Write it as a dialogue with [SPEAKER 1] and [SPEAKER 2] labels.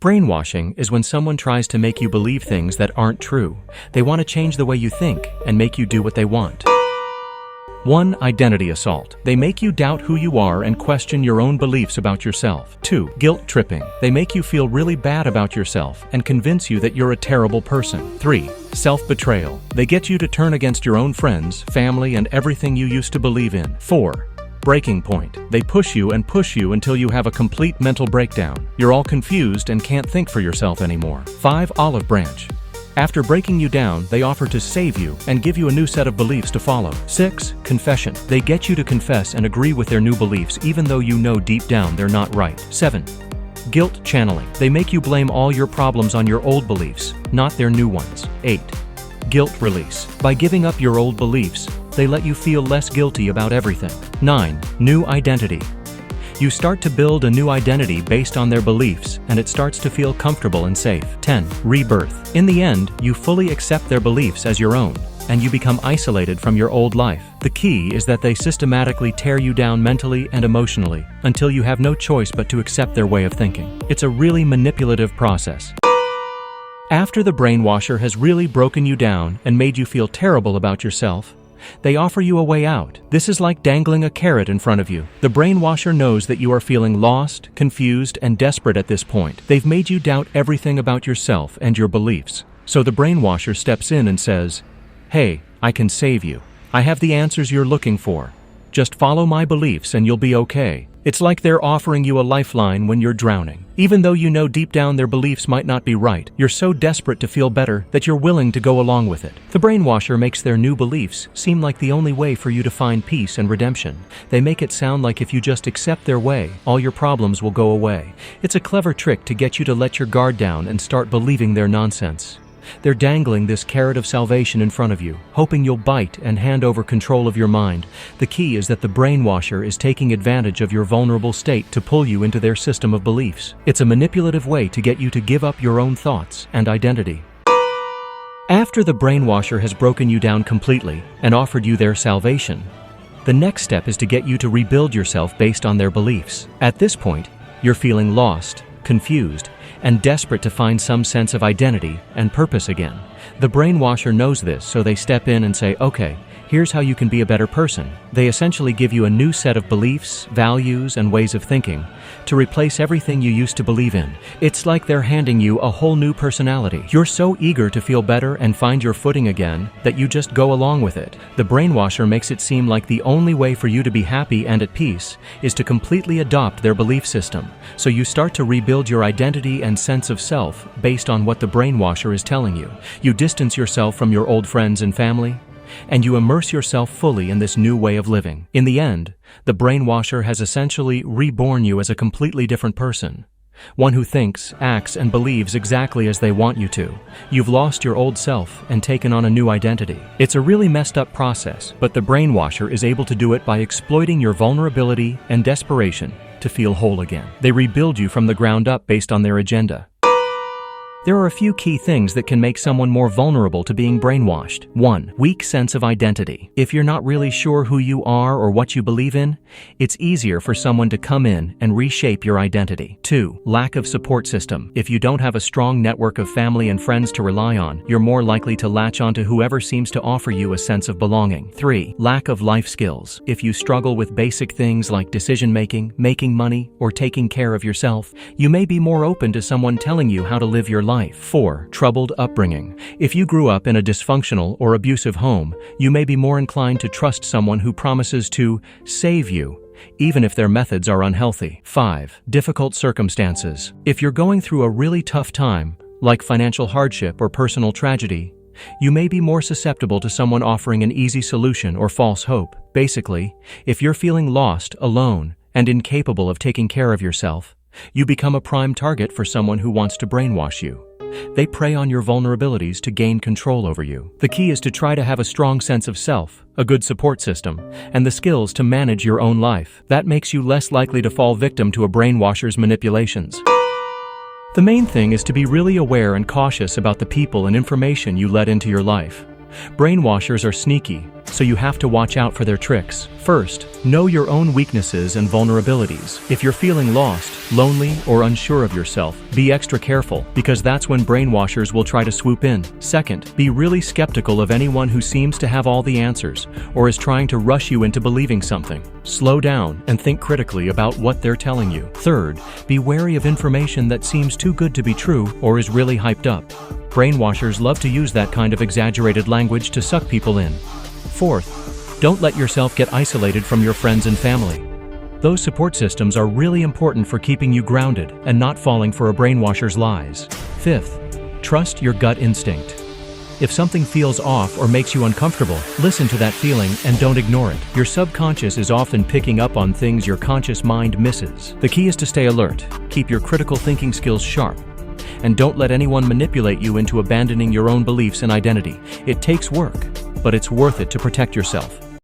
[SPEAKER 1] Brainwashing is when someone tries to make you believe things that aren't true. They want to change the way you think and make you do what they want. 1. Identity assault. They make you doubt who you are and question your own beliefs about yourself. 2. Guilt-tripping. They make you feel really bad about yourself and convince you that you're a terrible person. 3. Self-betrayal. They get you to turn against your own friends, family, and everything you used to believe in. 4. Breaking point. They push you until you have a complete mental breakdown. You're all confused and can't think for yourself anymore. 5. Olive branch. After breaking you down, they offer to save you and give you a new set of beliefs to follow. 6. Confession. They get you to confess and agree with their new beliefs even though you know deep down they're not right. 7. Guilt channeling. They make you blame all your problems on your old beliefs, not their new ones. 8. Guilt release. By giving up your old beliefs, they let you feel less guilty about everything. 9. New identity. You start to build a new identity based on their beliefs, and it starts to feel comfortable and safe. 10. Rebirth. In the end, you fully accept their beliefs as your own, and you become isolated from your old life. The key is that they systematically tear you down mentally and emotionally until you have no choice but to accept their way of thinking. It's a really manipulative process. After the brainwasher has really broken you down and made you feel terrible about yourself, they offer you a way out. This is like dangling a carrot in front of you. The brainwasher knows that you are feeling lost, confused, and desperate at this point. They've made you doubt everything about yourself and your beliefs. So the brainwasher steps in and says, "Hey, I can save you. I have the answers you're looking for. Just follow my beliefs and you'll be okay." It's like they're offering you a lifeline when you're drowning. Even though you know deep down their beliefs might not be right, you're so desperate to feel better that you're willing to go along with it. The brainwasher makes their new beliefs seem like the only way for you to find peace and redemption. They make it sound like if you just accept their way, all your problems will go away. It's a clever trick to get you to let your guard down and start believing their nonsense. They're dangling this carrot of salvation in front of you, hoping you'll bite and hand over control of your mind. The key is that the brainwasher is taking advantage of your vulnerable state to pull you into their system of beliefs. It's a manipulative way to get you to give up your own thoughts and identity. After the brainwasher has broken you down completely and offered you their salvation, the next step is to get you to rebuild yourself based on their beliefs. At this point, you're feeling lost, confused, and desperate to find some sense of identity and purpose again. The brainwasher knows this, so they step in and say, "Okay, here's how you can be a better person." They essentially give you a new set of beliefs, values, and ways of thinking to replace everything you used to believe in. It's like they're handing you a whole new personality. You're so eager to feel better and find your footing again that you just go along with it. The brainwasher makes it seem like the only way for you to be happy and at peace is to completely adopt their belief system. So you start to rebuild your identity and sense of self based on what the brainwasher is telling you. You distance yourself from your old friends and family, and you immerse yourself fully in this new way of living. In the end, the brainwasher has essentially reborn you as a completely different person. One who thinks, acts, and believes exactly as they want you to. You've lost your old self and taken on a new identity. It's a really messed up process, but the brainwasher is able to do it by exploiting your vulnerability and desperation to feel whole again. They rebuild you from the ground up based on their agenda. There are a few key things that can make someone more vulnerable to being brainwashed. 1. Weak sense of identity. If you're not really sure who you are or what you believe in, it's easier for someone to come in and reshape your identity. 2. Lack of support system. If you don't have a strong network of family and friends to rely on, you're more likely to latch onto whoever seems to offer you a sense of belonging. 3. Lack of life skills. If you struggle with basic things like decision-making, making money, or taking care of yourself, you may be more open to someone telling you how to live your life. 4. Troubled upbringing. If you grew up in a dysfunctional or abusive home, you may be more inclined to trust someone who promises to save you, even if their methods are unhealthy. 5. Difficult circumstances. If you're going through a really tough time, like financial hardship or personal tragedy, you may be more susceptible to someone offering an easy solution or false hope. Basically, if you're feeling lost, alone, and incapable of taking care of yourself, you become a prime target for someone who wants to brainwash you. They prey on your vulnerabilities to gain control over you. The key is to try to have a strong sense of self, a good support system, and the skills to manage your own life. That makes you less likely to fall victim to a brainwasher's manipulations. The main thing is to be really aware and cautious about the people and information you let into your life. Brainwashers are sneaky, so you have to watch out for their tricks. First, know your own weaknesses and vulnerabilities. If you're feeling lost, lonely, or unsure of yourself, be extra careful, because that's when brainwashers will try to swoop in. Second, be really skeptical of anyone who seems to have all the answers, or is trying to rush you into believing something. Slow down and think critically about what they're telling you. Third, be wary of information that seems too good to be true or is really hyped up. Brainwashers love to use that kind of exaggerated language to suck people in. Fourth, don't let yourself get isolated from your friends and family. Those support systems are really important for keeping you grounded and not falling for a brainwasher's lies. Fifth, trust your gut instinct. If something feels off or makes you uncomfortable, listen to that feeling and don't ignore it. Your subconscious is often picking up on things your conscious mind misses. The key is to stay alert, keep your critical thinking skills sharp, and don't let anyone manipulate you into abandoning your own beliefs and identity. It takes work, but it's worth it to protect yourself.